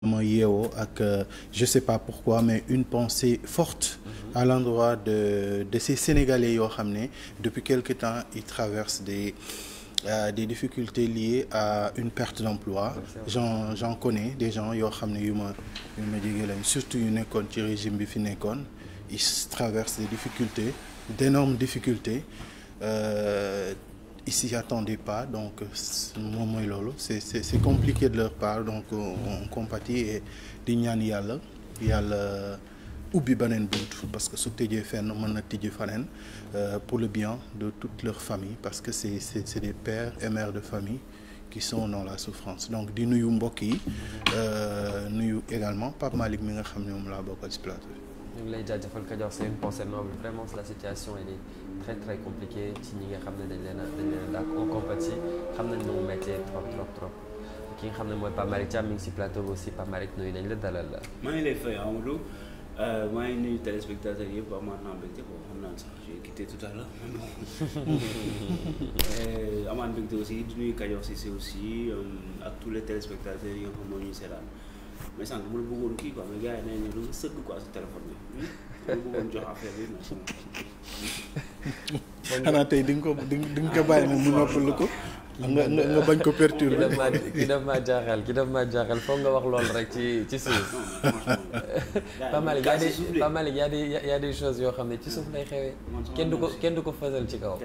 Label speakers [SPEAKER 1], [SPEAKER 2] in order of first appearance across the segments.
[SPEAKER 1] ma yeewoo ak je sais pas pourquoi mais une pensée forte à l'endroit de ces Sénégalais yoo xam ne depuis quelque temps ils traversent des difficultés liées à une perte d'emploi. J'en connais des gens yoo xam ne yu ma jege lañ surtout yu nekkoon ci régime bi fi nekkoon ils traversent des difficultés, d'énormes difficultés. Ils s'y attendaient pas, donc moom mooy loolu c'est compliqué de leur part, donc on compatit et di ñaan yàlla ubbi beneen bunt parce que su tëjee fenn mën na tijji faneen pour le bien de toute leur famille, parce que c'est des pères et mères de famille qui sont dans la souffrance. Donc di nuyu mbokk yi nuyu également Pape Malick mi nga xam ne moom laa bokkal ci plateau bi.
[SPEAKER 2] ñu ngi lay jaajëfal Kajoor, c'est une pensée noble, vraiment la situation elle est très très compliquée ci ñi nga xam ne dañ leen a daal on compatit, xam nañ nu mu méttee trop ki nga xam ne mooy Pape Malick Thiam mi ngi si plateau bi aussi. Pape Malick nuyu nañ la dalal la.
[SPEAKER 3] maa ngi lay fay Amadou, maa ngi nuyu téléspectateurs yëpp amaat naa mbégte boo xam naa sax j'ai quitté tout à l'heure amaat mbégte aussi di nuyu Kajoor Cissé aussi ak tous les téléspectateurs yi nga xam moo ñuy seetaan. mais sànq mu la bëggoon kii quoi mais gars yi nee nañu lu sëgg quoi si téléphone bi mu bëggoon jox affaire bi mais
[SPEAKER 1] xanaa tey di nga ko bàyyi moom mu noppalu ko nga bañ ko perturber.
[SPEAKER 2] ki daf maa jaaxal foog nga wax loolu rek ci suuf. Pape Malick y a des choses yoo xam ne ci suuf lay xewee. kenn du ko fësal ci kaw.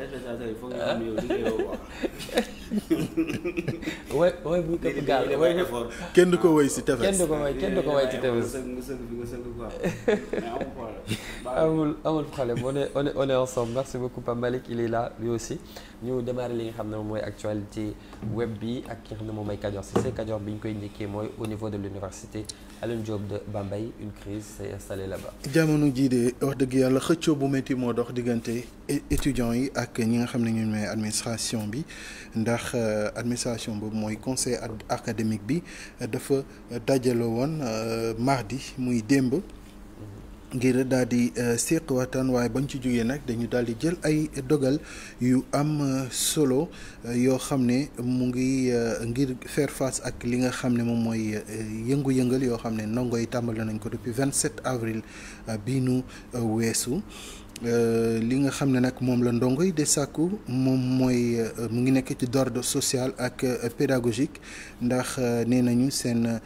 [SPEAKER 2] way bu këpp gaal
[SPEAKER 1] kenn du ko woy si tefes.
[SPEAKER 2] kenn du ko woy ci tefes. amul problème on est ensemble. Merci beaucoup Pape Malick, il est là lui aussi. ñu démarrer li nga xam ne moom mooy actualité web bi ak ki nga xam ne moom mooy Kajoor Cissé. Kajoor bi ñu koy njëkkee mooy au niveau de l'université Alioune Diop de Bambey, une crise s'est installée là-bas.
[SPEAKER 1] jamono jii de wax dëgg yàlla xëccoo bu métti moo dox diggante étudiants yi ak ñi nga xam ne ñun ñooy administration bi, ndax administration boobu mooy conseil académique bi dafa dajaloo woon mardi muy démb. ngir daal di séq waxtaan, waaye bañ ci jógee nag dañu daal di jël ay dogal yu am solo yoo xam ne mu ngi ngir faire face ak li nga xam ne moom mooy yëngu-yëngal yoo xam ne ndongo yi tàmbali nañ ko depuis 27 avril bii nu weesu. li nga xam ne nag moom la ndongo yi de sàkku moom mooy mu ngi nekk ci d'ordre social ak pédagogique, ndax nee nañu seen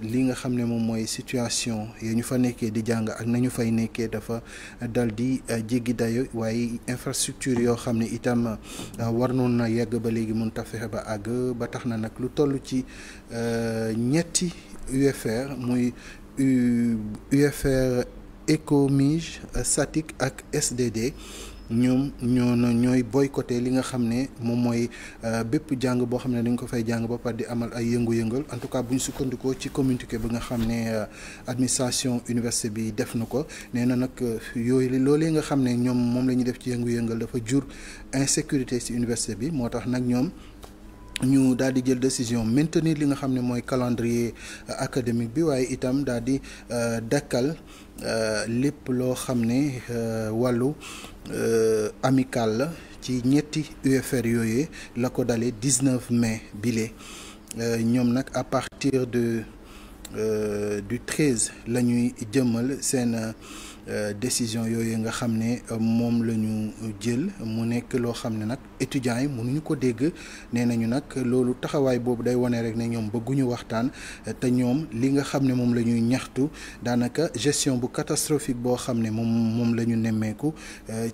[SPEAKER 1] li nga xam ne moom mooy situation ya ñu fa nekkee di jàng ak nañu fay nekkee dafa dal di jéggi dayo, waaye infrastructure yoo xam ne itam war noon na yegg ba léegi mën ta fexe ba àgg, ba tax na nag lu toll ci ñetti UFR muy UFR ECOMIG, SATIC ak SDD ñooy boycotté li nga xam ne moom mooy bépp jàng boo xam ne dañ ko fay jàng ba pare di amal ay yëngu-yëngal. En tout cas bu ñu sukkandikoo ci communiqué bi nga xam ne administration université bi def na ko, nee na nag loolee nga xam ne ñoom moom la ñuy def ci yëngu-yëngal dafa jur insécurité ci université bi, moo tax nag ñoom ñu daal di jël décision maintenir li nga xam ne mooy calendrier académique bi, waaye itam daal di dakkal lépp loo xam ne wàllu amical la ci ñetti UFR yooyu la ko dalee 19 mai bile. ñoom nag à partir du 13 la ñuy jëmmal seen décision yooyu nga xam ne moom la ñu jël, mu nekk loo xam ne nag étudiants yi mënuñu ko dégg. nee nañu nag loolu taxawaay boobu day wane rek ne ñoom bëgguñu waxtaan, te ñoom li nga xam ne moom la ñuy ñaxtu daanaka gestion bu catastrophique boo xam ne moom la ñu nemmeeku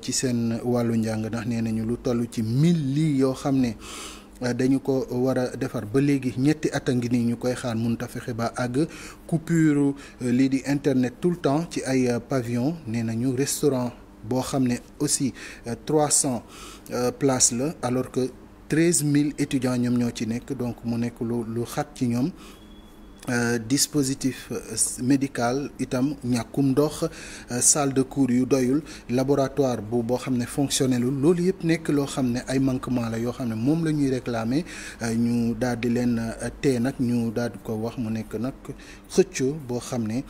[SPEAKER 1] ci seen wàllu njàng, ndax nee nañu lu toll ci 1000 lits yoo xam ne dañu ko war a defar ba léegi ñetti at a ngi nii ñu koy xaar, mënut a fexe ba àgg. coupure lii di internet tout le temps ci ay pavillon. nee nañu restaurant boo xam ne aussi 300 places la, alors que 13000 étudiants ñoom ñoo ci nekk, donc mu nekk lu xat ci ñoom. Dispositif médical itam ñàkkum ndox, salle de cours yu doyul, laboratoire boo xam ne fonctionnelul, loolu yëpp nekk loo xam ne ay manquement la yoo xam ne moom la ñuy réclamer. ñu daal di leen tee nag ñu daal di ko wax mu nekk nag xëccoo boo xam ne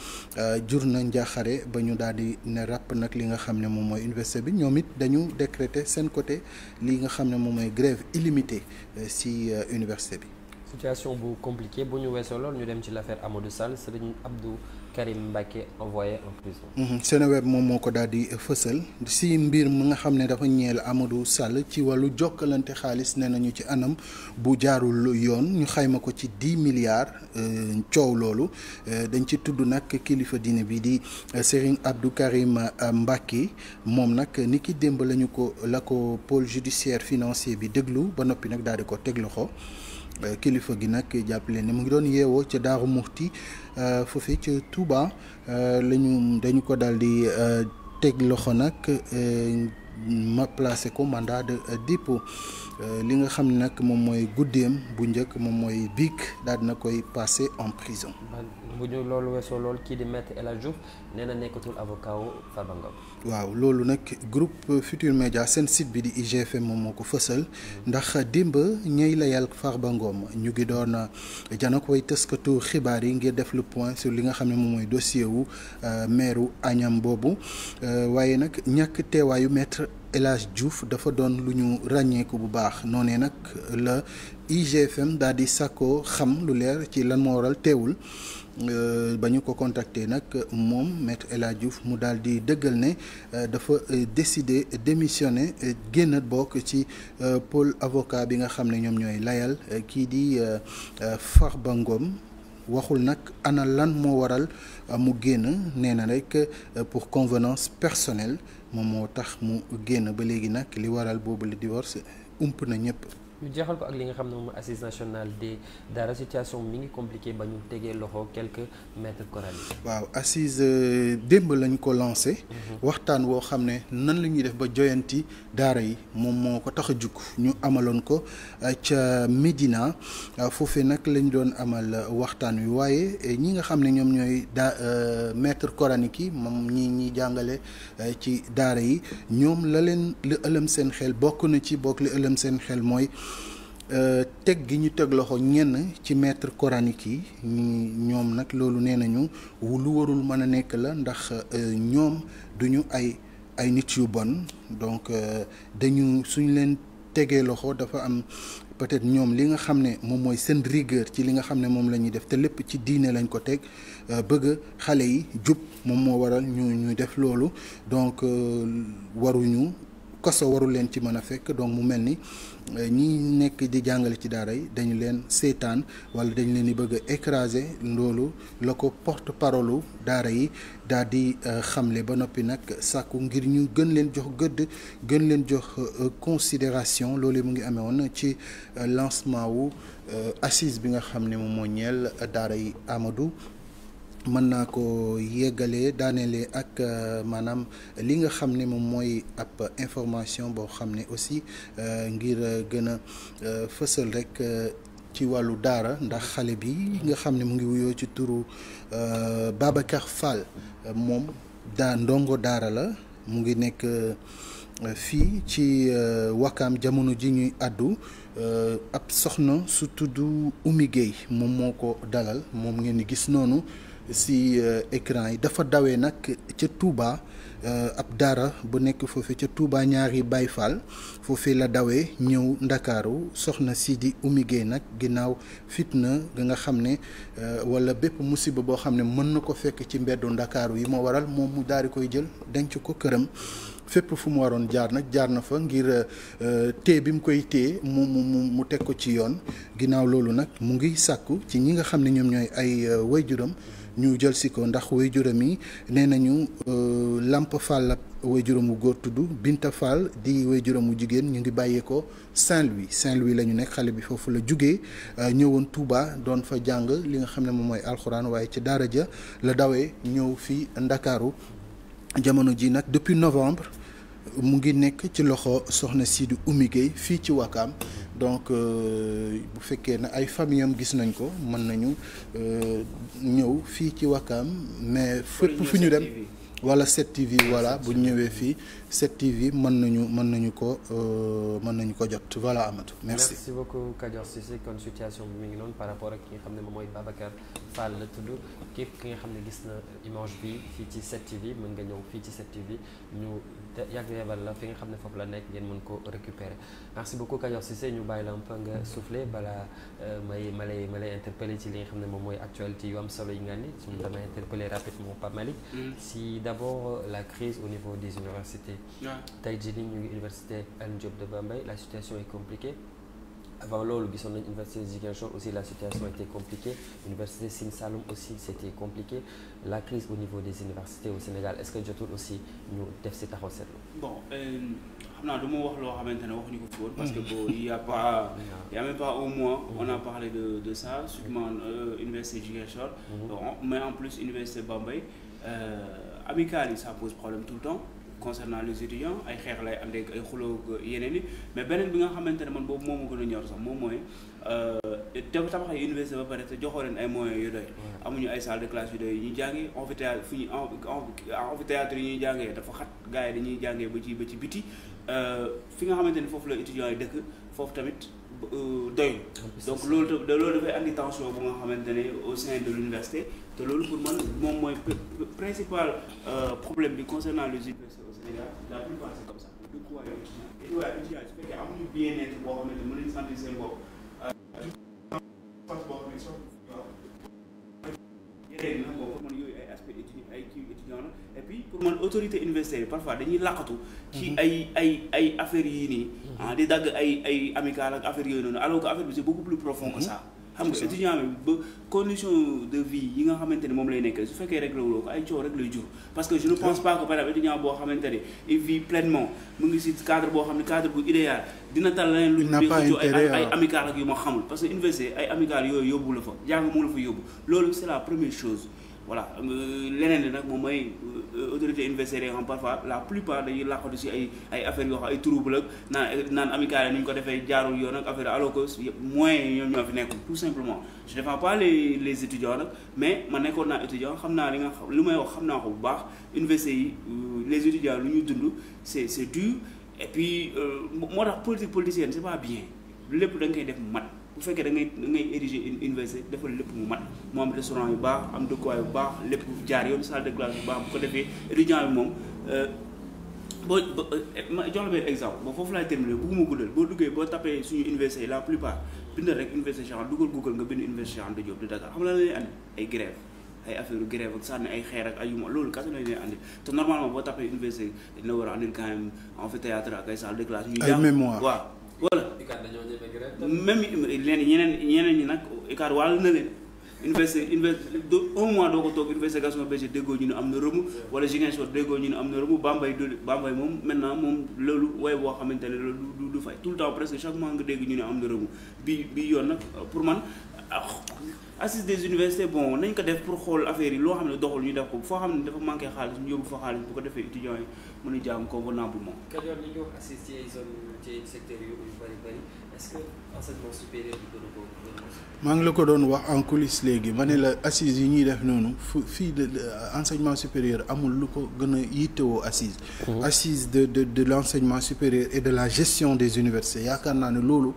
[SPEAKER 1] jur na njaaxare ba ñu daal di ne ràpp nag li nga xam ne moom mooy université bi. ñoom it dañu décréter seen côté li nga xam ne moom mooy grève illimitée ci université bi.
[SPEAKER 2] situation bu compliquée bu ñu weesoo lool ñu dem ci l'affaire Amadou Sall Serigne Abdou Karim Mbacké envoyé en prison.
[SPEAKER 1] Seneweb moom moo ko daal di fësal si mbir mi nga xam ne dafa ñeel Amadou Sall ci wàllu jokkalante xaalis nee nañu ci anam bu jaarul yoon ñu xayma ko ci 10 milliards coow loolu dañ ci tudd nag kilifa diine bi di Serigne Abdou Karim Mbacké moom nag ni ki démb la ko pôle judiciaire financier bi déglu ba noppi nag daal di ko teg loxo kilifa gi nag jàppale ne mu ngi doon yeewoo ca Daaru Muxti foofee ca Touba dañu ko daal di teg loxo nag ma placé ko mandat de dépôt li nga xam ne nag moom mooy guddeem bu njëkk moom mooy biig daal dina koy passé en prison.
[SPEAKER 2] bu ñu loolu weesoo lool kii di maître El Hadj Diouf nee na nekkatul avocat wu Farba Ngom.
[SPEAKER 1] waaw loolu nag groupe Futur Média seen site bi di IGFM moom moo ko fësal ndax démb ñey layal Farba Ngom ñu ngi doon janok way tëskatu xibaar yi ngir def le point sur li nga xam ne moom mooy dossier wu maire Agnam boobu waaye nag ñàkk teewaayu maître El Hadj Diouf dafa doon lu ñu ràññeeku bu baax noonee nag la IGFM daal di sàkkoo xam lu leer ci lan moo waral teewul ba ñu ko contacter nag moom maître El Hadj Diouf mu daal di dëggal ne dafa décider démissionner génn bokk ci pôle avocat bi nga xam ne ñoom ñooy layal kii di Farba Ngom waxul nag ana lan moo waral mu génn nee na rek pour convenance personnelle moom moo tax mu génn ba léegi nag li waral boobu le divorce ump na ñëpp.
[SPEAKER 2] ñu jeexal ko ak li nga xam ne moom assise nationale des daara situation mi ngi compliqué ba ñu tegee loxo quelques maîtres coraniques.
[SPEAKER 1] waaw assise démb lañ ko lancé. waxtaan woo xam ne nan la ñuy def ba joyanti daara yi moom moo ko tax a jug ñu amaloon ko ca Médina foofee nag lañ doon amal waxtaan wi waaye ñi nga xam ne ñoom ñooy maîtres coraniques yi moom ñi jàngale ci daara yi ñoom la ëlëm seen xel bokk na ci li ëlëm seen xel mooy. teg gi ñu teg loxo ñenn ci maître coranique yi ñoom nag loolu nee nañu lu warul mën a nekk la ndax ñoom duñu ay nit yu bon donc suñ leen tegee loxo dafa am peut-être ñoom li nga xam ne moom mooy seen rigueur ci li nga xam ne moom la ñuy def te lépp ci diine lañ ko teg bëgg xale yi jub moom moo waral ñuy def loolu donc waruñu koso warul leen ci mën a fekk donc mu mel ni ñi nekk di jàngale ci daara yi dañu leen seetaan wala dañu leen di bëgg a écraser loolu la ko porte parole daara yi daal di xamle ba noppi nag sàkku ngir ñu gën leen jox gëdd gën leen jox considération loolu mu ngi amee woon ci lancement wu assise bi nga xam ne moom moo ñeel daara yi Amadou. mën naa ko yeggalee daaneele ak maanaam li nga xam ne moom mooy ab information boo xam ne aussi ngir gën a fësal rek ci wàllu daara ndax xale bi nga xam ne mu ngi wuyoo ci turu Babacar Fall moom ndongo daara la mu ngi nekk fii ci Wakaam jamono ji ñuy àddu ab soxna su tudd Oumy Gueye moom moo ko dalal moom ngeen di gis noonu si écran yi dafa dawee nag ca Touba ab daara bu nekk foofee ca Touba ñaari Baye Fall foofee la dawee ñëw Ndakaaru soxna si di Oumy Gueye nag ginnaaw fitna ga nga xam ne wala bépp musiba boo xam ne mën na ko fekk ci mbeddu Ndakaaru yi moo waral moom mu daal di koy jël denc ko këram fépp fu mu waroon jaar nag jaar na fa ngir téye bi mu koy téye mu teg ko ci yoon ginnaaw loolu nag mu ngi sàkku ci ñi nga xam ne ñoom ñooy ay waajuram ñu jël si ko ndax waajuram yi nee nañu Lamp Fall la waajuram wu góor tudd Binta Fall di waajuram wu jigéen ñu ngi bàyyee ko Saint-Louis la ñu nekk xale bi foofu la jugee ñëwoon Touba doon fa jàng li nga xam ne moom mooy alxuraan waaye ci daara ja la dawee ñëw fii Ndakaaru jamono ji nag depuis novembre mu ngi nekk ci loxo soxna Sidi Oumy Gueye fii ci Wakaam donc bu fekkee ne ay famille am gis nañ ko mën nañu ñëw fii ci Wakaam mais fépp fu ñu dem wala 7TV voilà bu ñu ñëwee fii 7TV mën nañu ko jot voilà Amadou merci
[SPEAKER 2] beaucoup Kadior Cissé kon situation bi mi ngi noonu par rapport ak ki nga xam ne moom mooy Babacar Fall la tudd képp ki nga xam ne gis na image bi fii ci 7TV mën nga ñëw fii ci 7TV ñu te yàgg yebal la fi nga xam ne foofu la nekk ngeen mën ko récupérer merci beaucoup Kajoor Cissé ñu bàyyi la un peu nga souffler balaa ma lay interpeller ci li nga xam ne moom mooy actualité yu am solo yi nga ni suñu damay interpeller rapidement Pape Malick si d'abord la crise au niveau des universités tey jii nii ñu ngi université Alioune Diop de Bambey la situation est compliquée. Avant loolu gisoon nañ université Ziguinchor aussi la situation était compliquée université Sine Saloum aussi c'était compliqué la crise au niveau des universités au Sénégal est-ce que jotul aussi ñu def si taxaw seetlu.
[SPEAKER 3] bon xam naa du ma wax loo xamante ne waxuñu ko fi woon parce que bon il y a même pas un mois on a parlé de ça surtout université Ziguinchor mais en plus université Bambey amicale yi ça pose problème tout le temps. Concernant les étudiants ay xeex lay am ay xuloo yeneen yi mais beneen bi nga xamante ne man boobu moom a gën a ñor sax moom mooy tabax ay université ba pare te joxoo leen ay moyens yu doy amuñu ay salle de classe yu doy ñuy jàngee amphithéâtre fu ñu amphithéâtre yi ñuy jàngee dafa xat gars yi dañuy jàngee ba ci biti fi nga xamante ne foofu la étudiants yi dëkk foofu tamit doyul donc loolu dafay andi tension bu nga xamante ne au sein de l'université te loolu pour man moom mooy principal problème bi concernant les universités au Sénégal la plupart c'est comme ça dëkkuwaay étudiants su fekkee amuñu bien-être boo xamante ne mën nañu sentir seen bopp yeneen nag boo pour man yooyu ay aspect étudiant la et puis pour man autorité universitaire parfois dañuy laqatu ci ay affaires yii nii di dagg ay amicales ak affaires yooyu noonu alors que affaire bi c'est beaucoup plus profond que ça xam nga étudiant bi ba condition de vie yi nga xamante ne moom lay nekk su fekkee rek la wuloo ko ay coow rek lay jur parce que je ne pense pas que par exemple étudiant boo xamante ne il vit pleinement mu ngi ci cadre boo xam ne cadre bu idéal dina tal leneen lu ñu ay amicales ak yu ma xamul parce que université ay amicales yooyu yóbbu la fa jàng moo la fa yóbbu loolu c'est la première chose voilà leneen li nag moom mooy autorité universitaire yi parfois la plupart dañuy làqatu ci ay affaires yoo xam ay trouble ak naan amicale ni ñu ko defee jaarul yoon ak affaire alors que moyens yi ñoom ñoo fi nekk tout simplement je défends pas les étudiants nag mais ma nekkoon naa étudiant xam naa li may wax xam naa ko bu baax université yi les étudiants lu ñu dund c'est dur et puis moo tax politicienne c'est pas bien lépp da nga koy def mat bu fekkee da ngay ériger une université defal lépp mu mat mu am restaurant yu baax am dëkkuwaay bu baax lépp jaar yoon salle de classe bu baax bu ko defee étudiant bi moom ma jox la benn exemple bon foofu laay terminer bëgguma guddal boo duggee boo tapé suñu université la plupart bindal rek université Cheikh Anta dugal Google nga bind université Cheikh Anta Diop de Dakar xam la lay andi ay grève ay affaire grève ak sànni ay xeer ak ay yuma loolu kese lañ leen andi te normalement boo tapé université dina war a andil quand même amphithéâtre ak ay salle de classe ñuy jàng mémoire waaw voilà même ñeneen ñi nag ICAR wàll na leen université un mois doo ko toog université Gaston Berger déggoo ñu ne am na rëmu wala Ziguinchor déggoo ñu ne am na rëmu Bambey moom maintenant moom loolu way boo xamante ne loolu du fay tout le temps presque chaque mois nga dégg ñu ne am na rëmu bi yoon nag pour man assise des universités bon nañ ko def pour xool affaire yi loo xam ne doxul ñu def ko foo xam ne dafa manqué xaalis ñu yóbbu fa xaalis bu ko defee étudiants yi mën a jàng convenablement.
[SPEAKER 2] Kajoor li ñu wax assise ci ay zone ci secteur yu bari est-ce que enseignement supérieur bi gën a ko
[SPEAKER 1] maa ngi la ko doon wax en coulisse léegi ma ne la assise yi ñuy def noonu fii de enseignement supérieur amul lu ko gën a yittewoo assise assise de l'enseignement supérieur et de la gestion des universités yaakaar naa ne loolu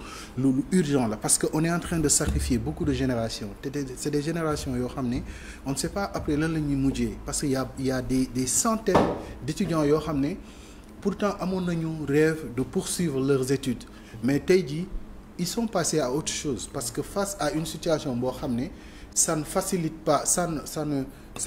[SPEAKER 1] urgent la parce que on est en train de sacrifier beaucoup de générations te c'est des générations yoo xam ne on ne sait pas après lan la ñuy mujjee parce que y a des centaines d'étudiants yoo xam ne pourtant amoon nañu rêve de poursuivre leurs études mais tey jii ils sont passés à autre chose parce que face à une situation boo xam ne ça ne facilite pas ça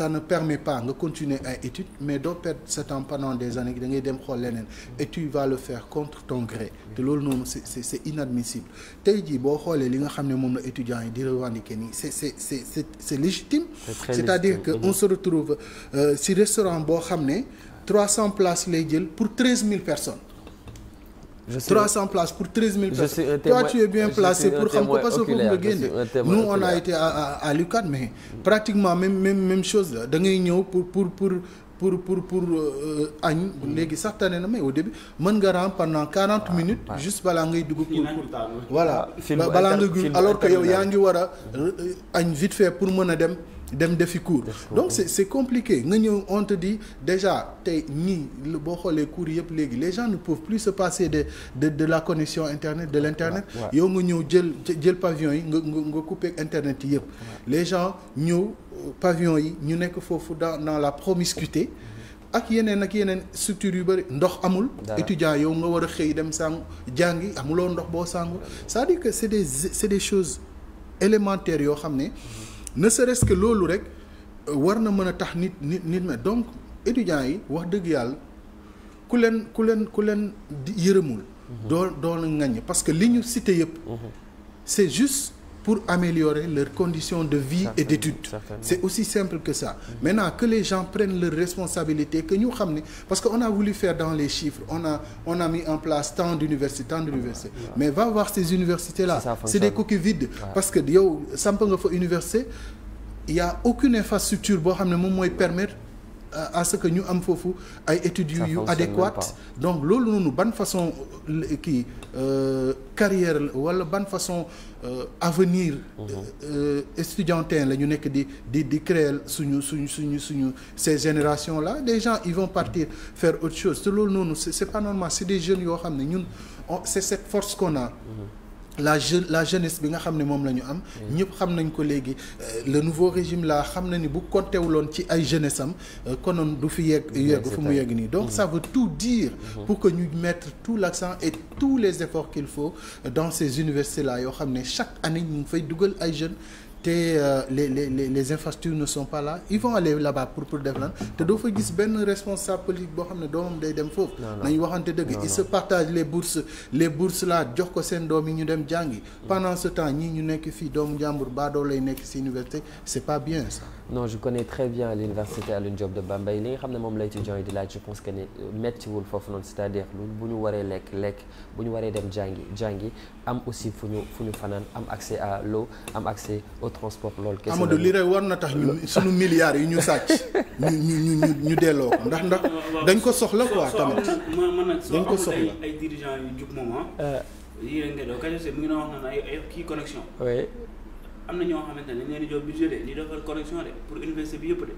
[SPEAKER 1] ne permet pas nga continuer ay études mais doo perdre ce temps pendant des années da ngay dem xool leneen et tu vas le faire contre ton gré te loolu noonu c'est inadmissible tey jii boo xoolee li nga xam ne moom la étudiants yi di revendiquer nii c'est légitime c'est-à-dire que on se retrouve si restaurant boo xam ne 300 places lay jël pour 13 000 personnes 300 places pour 13 000 personnes. Toi, tu es bien placé pour xam ko parce que foofu nga génne. Nous, on a été à l'UCAD, mais pratiquement même chose la da ngay ñëw pour añ léegi sax tane na mais au début mën nga ram pendant 40 minutes juste balaa ngay dugg pour voilà balaa nga alors que yow yaa ngi war a añ vite fait pour mën a dem defi cours donc c'est compliqué nga ñëw on te dit déjà tey ñii boo xoolee cours yëpp léegi les gens ne peuvent plus se passer de la connexion internet de l'internet yow nga ñëw jël pavillon yi nga couper internet yi yëpp les gens ñëw pavillon yi ñu nekk foofu dans la promiscuité ak yeneen structures yu bëri ndox amul. étudiant yow nga war a xëy dem sangu jàngi amuloo ndox boo sangu c'est-à-dire que c'est des choses élémentaires yoo xam ne serait-ce que loolu rek war na mën a tax nit ma donc étudiants yi wax dëgg yàlla ku leen yërëmul. doo la ŋaññ parce que li ñu cité yëpp. c'est juste pour améliorer leurs conditions de vie et d'études. C'est aussi simple que ça. Maintenant que les gens prennent leurs responsabilités, que ñu xam ne parce que on a voulu faire dans les chiffres, on a mis en place tant d'universités. Mais va voir ces universités là, c'est des coquilles vides. Parce que yow samp nga fa université, il y a aucune infrastructure boo xam ne moom mooy permettre à ce que ñu am foofu ay études yu adéquates. Donc loolu noonu ban façon carrière wala ban façon avenir estudiantin la ñu nekk di créer suñu ces générations là. Des gens ils vont partir faire autre chose te loolu noonu c'est pas normal. C'est des jeunes yoo xam ne ñun c'est cette force qu'on a. La jeunesse bi nga xam ne moom la ñu am ñëpp xam nañ ko léegi le nouveau régime là xam na ni bu comptewuloon ci ay jeunesse am konoon du fi yegg fu mu yegg nii. Donc ça veut tout dire pour que ñu mettre tout l'accent et tous les efforts qu'il faut dans ces universités là yoo xam ne chaque année ñu ngi fay dugal ay jeunes te les infrastructures ne sont pas là. Ils vont aller là-bas pour développer te doo fa gis benn responsable politique boo xam ne doomam day dem foofu. nañu waxante dëgg. Ils se partagent les bourses là jox ko seen doom yi ñu dem jàngi. Pendant ce temps ñii ñu nekk fii doomu jàmbur baadoo lay nekk ci université c'est pas bien ça.
[SPEAKER 2] Non, je connais très bien l'université Alioune Diop de Bambey li nga xam ne moom la étudiant yi di laaj je pense que ne méttiwul foofu noonu c'est-à-dire bu ñu waree lekk bu ñu waree dem jàngi am aussi fu ñu fanaan am accès à l'eau am accès au transport loolu kese
[SPEAKER 1] Amadou li rek war na tax ñun suñu milliards yi ñu sàcc ñu delloo ko ndax dañ ko soxla quoi tamit dañ ko soxla
[SPEAKER 3] ay dirigeants yu jub moom yii rek nga doo kajose mu ngi doon wax naan ay kii connexion am na ñoo xamante ne dañ leen di jox budget de di defar connexion de pour université bi yëpp de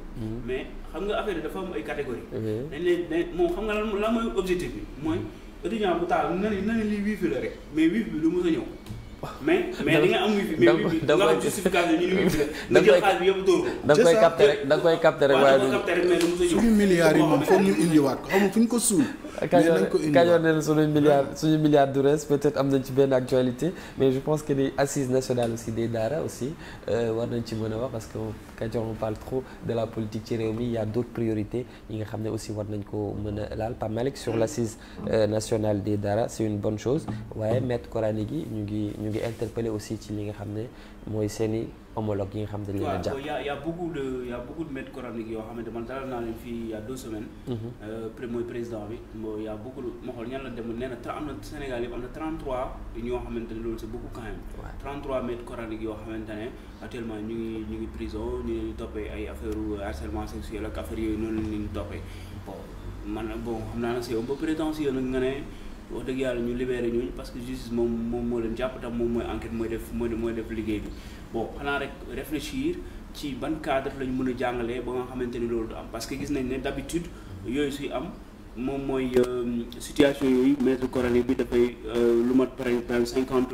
[SPEAKER 3] mais xam nga affaire yi dafa am ay catégorie dañ leen moom xam nga lan mooy objectif bi mooy étudiant bu taal na ne lii wifi la rek mais wifi bi du mës a ñëw mais di nga am wifi mais wifi nga am justification ñu ni wifi la nga jël xaalis bi yëpp dóor ko
[SPEAKER 2] da nga koy capter rek waaye du
[SPEAKER 3] capter rek mais du mës a ñëw
[SPEAKER 1] suñu milliards yi moom foog ñu indiwaat ko xam nga fu ñu ko suul
[SPEAKER 2] Kajoor nee na suñu milliard du reste peut-être am nañ ci benn actualité mais je pense que les assises nationales aussi des daara aussi war nañ ci mën a wax parce que Kajoor on parle trop de la politique ci réew mi il y a d'autres priorités yi nga xam ne aussi war nañ ko mën a laal Pape Malick sur l'assise nationale des daara c'est une bonne chose waaye maître coranique yi ñu ngi interpellé aussi ci li nga xam ne mooy seeni homologue yi nga xam ne dañ leen a jàpp.
[SPEAKER 3] y a beaucoup de maîtres coraniques yoo xamante man dalal naa leen fii il y a 2 semaines. mooy président bi y a beaucoup ma xool ñan la dem nee na am na Sénégal yëpp am na 33 ñoo xamante ne loolu c'est beaucoup quand même. 33 maîtres coraniques yoo xamante ne actuellement ñu ngi prison ñu ngi toppee ay affaire harcèlement sexuel ak affaire yooyu noonu la ñu toppee bon xam naa nag c'est un peu prétentieux nag nga ne. wax dëgg yàlla ñu libéré ñooñu parce que justice moom moo leen jàpp tam moom mooy enquête mooy def liggéey bi bon xanaa rek réfléchir ci ban cadre lañu mën a jàngalee ba nga xamante ni loolu du am parce que gis nañ ne d'habitude yooyu suy am moom mooy situation yooyu maître coranique bi dafay lu mat par exemple 50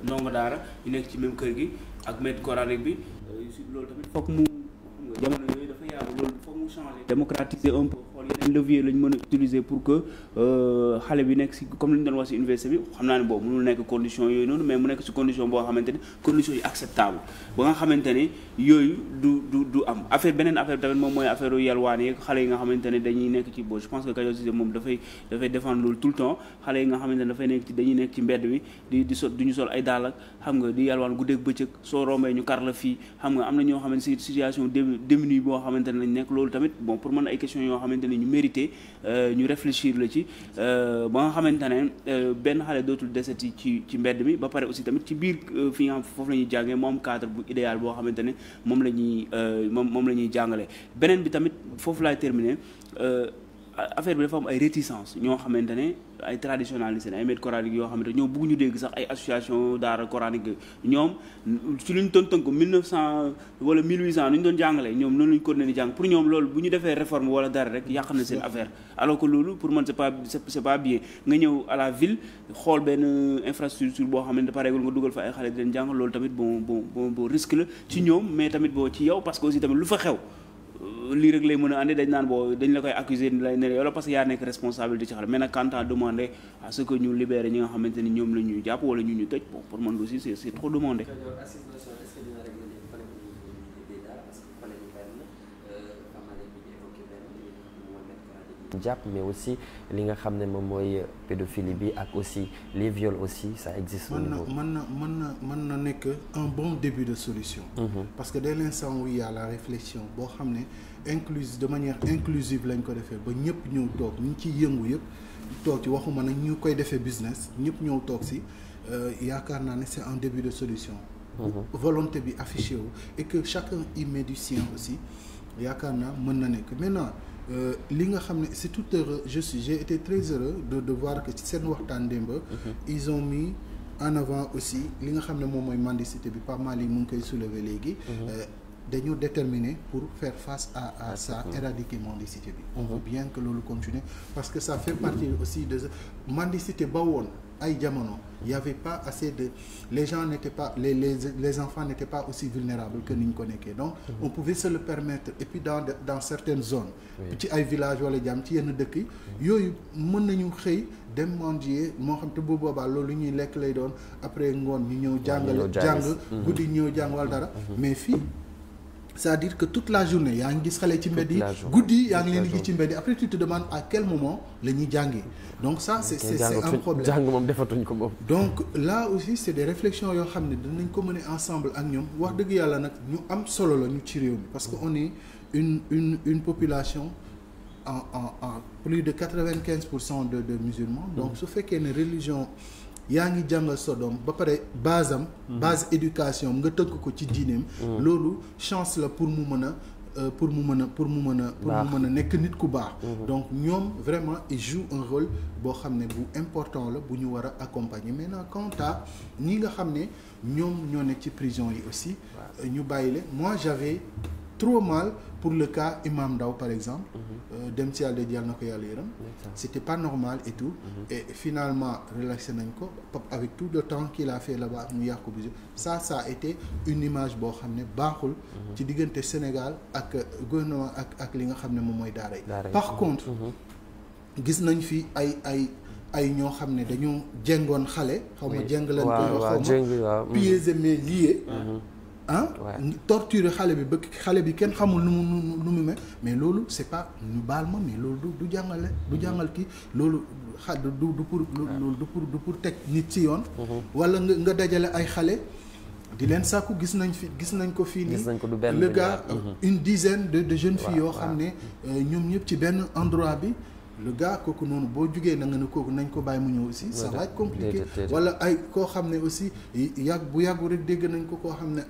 [SPEAKER 3] ndongo daara yu nekk ci même kër gi ak maître coranique bi loolu tamit foog mu jamono yooyu dafa yàgg loolu foog mu changer démocratiser un peu xool yeneen levier lañ mën a utiliser pour que xale bi nekk si comme li ñu doon wax si université bi xam naa ne boobu mënul nekk condition yooyu noonu mais mu nekk si condition boo xamante ni condition yu acceptable ba nga xamante ne yooyu du am affaire beneen affaire tamit moom mooy affaire yu yalwaan yeeg xale yi nga xamante ne dañuy nekk ci je pense que Kajoor Cissé moom dafay défendre loolu tout le temps xale yi nga xamante ne dañuy nekk ci mbedd bi di sol du ñu sol ay daal ak xam nga di yalwaan guddeeg bëccëg soo rombee ñu kar la fii xam nga am na ñoo xamante si situation démunie boo xamante ne lañ nekk loolu tamit bon pour mën ay questions yoo xamante ne ñu mérité ñu réfléchir la ci ba nga xamante ne benn xale dootul deseti ci mbedd mi ba pare aussi tamit ci biir fi nga xam foofu la ñuy jàngee moo am cadre bu idéal boo xamante ne moom la ñuy jàngale beneen bi tamit foofu laay terminer affaire bi dafa am ay réticence ñoo xamante ne ay traditionnalistes ay maîtres coraniques yoo xamante ñoo bëgg ñu dégg sax ay association daara coranique ñoom ci lu ñu doon tënk 1900 wala 1800 nu ñu doon jàngalee ñoom noonu la ñu continuer di jàng pour ñoom loolu bu ñu defee réforme wala dara rek yàq na seen affaire alors que loolu pour man c'est pas bien nga ñëw à la ville xool benn infrastructure boo xamante ne pareegul nga dugal fa ay xale di leen jàng loolu tamit bon risque la ci ñoom mais tamit boo ci yow parce que aussi tamit lu fa xew lii rek lay mën a andi dañ naan boo dañ la koy accuser ni lay ne yow la parce que yaa nekk responsabilité ci xale mais nag quand à demander à ce que ñu libérer ñi nga xamante ni ñoom la ñuy jàpp wala ñu tëj bon pour man aussi c'est trop demandé.
[SPEAKER 2] jàpp mais aussi li nga xam ne moom mooy pédophilie bi ak aussi les viols aussi ça existe au niveau.
[SPEAKER 1] mën na nekk un bon début de solution. Parce que dès l'instant où il y a la réflexion boo xam ne de manière inclusive lañ ko defee ba ñëpp ñëw toog ñu ciy yëngu yëpp toog ci waxuma nag ñu koy defee business ñëpp ñëw toog si yaakaar naa ne c'est un début de solution. Volonté bi affiché wu et que chacun y met du sien aussi yaakaar naa mën na nekk maintenant. li nga xam ne c'est tout heureux j'ai été très heureux de voir que ci seen waxtaan démb ils ont mis en avant aussi li nga xam ne moom mooy mendicité bi Pape Malick mu ngi koy soulever léegi dañu déterminé pour faire face à ça éradiquer mendicité bi on veut bien que loolu continue parce que ça fait partie aussi de mendicité ba woon ay jamono il y avait pas assez de les gens n'étaient pas les enfants n'étaient pas aussi vulnérables que ni ñu ko nekkee donc on pouvait se le permettre et puis dans certaines zones ci ay villages wala jàmm ci yenn dëkk yi yooyu mën nañu xëy dem mendier moo xam te bu boobaa loolu ñuy lekk lay doon après ngoon ñu ñëw jàng guddi ñëw jàng wala dara mais fii c'est-à-dire que toute la journée yaa ngi gis xale ci mbedd yi guddi yaa ngi leen di gis ci mbedd yi après tu te demandes à quel moment la ñuy jàngi donc ça c'est un problème
[SPEAKER 2] jàng moom defatuñ ko moom
[SPEAKER 1] donc là aussi c'est des réflexions yoo xam ne dinañ ko mener ensemble ak ñoom wax dëgg yàlla nag ñu am solo la ñu ci réew mi parce que on est une population en plus de 95% de musulmans donc su fekkee ne religion yaa ngi jàngal sa doom ba pare base éducation nga tënk ko ci diineem loolu chance la pour mu mën a nekk nit ku baax donc ñoom vraiment ils jouent un rôle boo xam ne bu important la bu ñu war a accompagner maintenant quant à ñi nga xam ne ñoom ñoo nekk ci prison yi aussi ñu bàyyi leen moi j'avais trop mal pour le cas Imam Ndao par exemple dem ci yàlla jàll na ko yàlla yërëm c'était pas normal et tout et finalement relaxé nañ ko avec tout le temps qu'il a fait là-bas mu yàqu bi ça a été une image boo xam ne baaxul ci diggante Sénégal ak gouvernement ak li nga xam ne moom mooy daara yi par contre gis nañ fi ay ñoo xam ne dañoo jengoon xale xaw ma jeng lañ ko xaw ma pieds et mains liés torturer xale bi ba xale bi kenn xamul nu mu mais loolu c'est pas ñu baal ma mais loolu du jàngal kii loolu du pour teg nit ci yoon wala nga dajale ay xale di leen sàkku gis nañ ko fii nii le gars une dizaine de jeunes filles yoo xam ne ñoom ñëpp ci benn endroit bi le gars kooku noonu boo jugee na nga ne kooku nañ ko bàyyi mu ñëw aussi ça va être compliqué wala ay koo xam ne aussi yàggu rek dégg nañ ko koo xam ne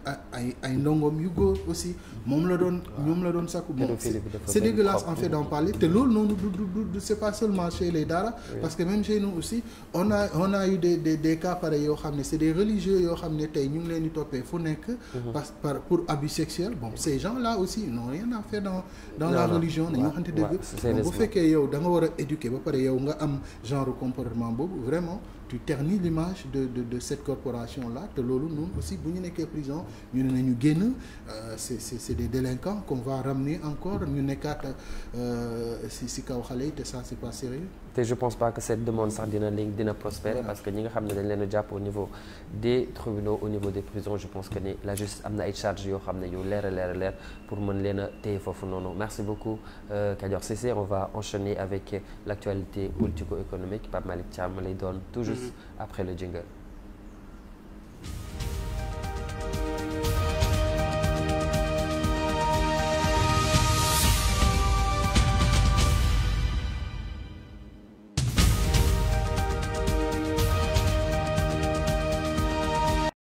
[SPEAKER 1] ay ndongoom yu góor aussi ñoom la doon sàkku bon c'est dégueulasse en fait d'en parler te loolu noonu du c'est pas seulement chez les daara parce que même chez nous aussi on a eu des cas pareils yoo xam ne c'est des religieux yoo xam ne tey ñu ngi leen di toppee fu nekk pour abus sexuel bon ces gens là aussi ils n'ont rien à faire dans la religion nañu waxante dëgg bu fekkee yow da nga war a éduquer ba pare yow nga am genre comportement boobu vraiment tu ternis l'image de cette corporation là te loolu noonu aussi bu ñu nekkee prison ñu ne nañu génn c'est des délinquants qu'on va ramener encore ñu nekkaat si kaw xale yi te ça c'est pas sérieux
[SPEAKER 2] te je pense pas que cette demande sax dina prospérer parce que ñi nga xam ne dañ leen a jàpp au niveau des tribunaux au niveau des prisons je pense que ni la justice am na ay charges yoo xam ne yu leer pour mën leen a téye foofu noonu merci beaucoup Kajoor Cissé on va enchaîner avec l'actualité politico-économique Pape Malick Thiam lay doon tout juste après le jingle